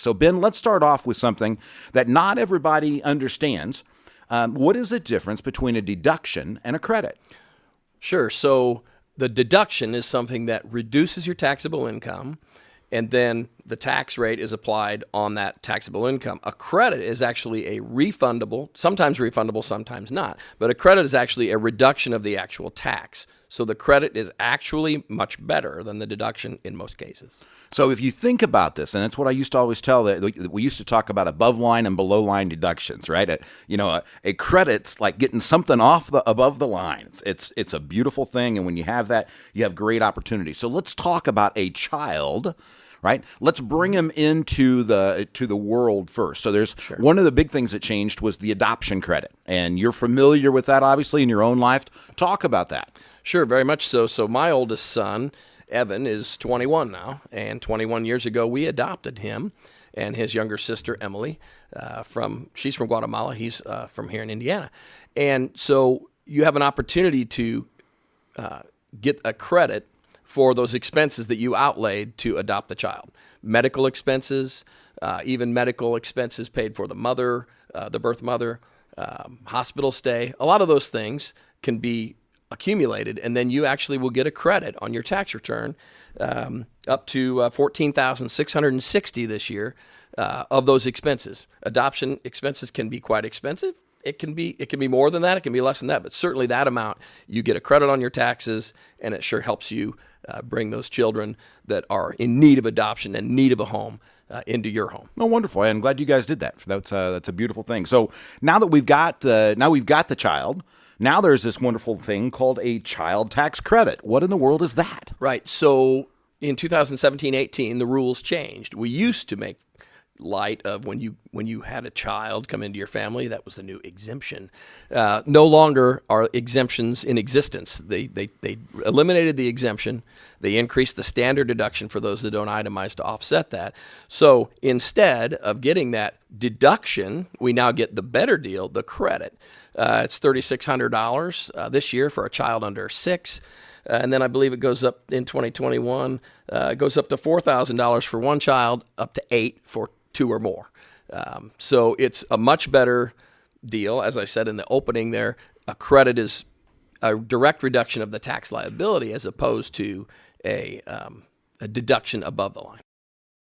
So, Ben, let's start off with something that not everybody understands. What is the difference between a deduction and a credit? Sure. So the deduction is something that reduces your taxable income, and then the tax rate is applied on that taxable income. A credit is actually a refundable, sometimes not, but a credit is actually a reduction of the actual tax. So the credit is actually much better than the deduction in most cases. So if you think about this, and it's what I used to always tell, that we used to talk about above line and below line deductions, right? A credit's like getting something above the line. It's a beautiful thing, and when you have that, you have great opportunity. So let's talk about a child. Right. Let's bring him into the world first. So there's one of the big things that changed was the adoption credit, and you're familiar with that, obviously, in your own life. Talk about that. Sure, very much so. So my oldest son, Evan, is 21 now, and 21 years ago we adopted him and his younger sister Emily. She's from Guatemala. He's from here in Indiana, and so you have an opportunity to get a credit for those expenses that you outlaid to adopt the child. Medical expenses, even medical expenses paid for the mother, the birth mother, hospital stay. A lot of those things can be accumulated, and then you actually will get a credit on your tax return up to $14,660 this year of those expenses. Adoption expenses can be quite expensive. It can be more than that. It can be less than that, but certainly that amount, you get a credit on your taxes, and it sure helps you bring those children that are in need of adoption and need of a home into your home. Oh, wonderful! I'm glad you guys did that. That's a beautiful thing. So now that we've got the child, now there's this wonderful thing called a child tax credit. What in the world is that? Right. So in 2017-18, the rules changed. We used to make light of when you had a child come into your family. That was the new exemption. No longer are exemptions in existence. They eliminated the exemption. They increased the standard deduction for those that don't itemize to offset that. So instead of getting that deduction, we now get the better deal, the credit. It's $3,600 this year for a child under 6. And then I believe it goes up in 2021, it goes up to $4,000 for one child, up to $8,000 for 2 or more. So it's a much better deal. As I said in the opening there, a credit is a direct reduction of the tax liability as opposed to a deduction above the line.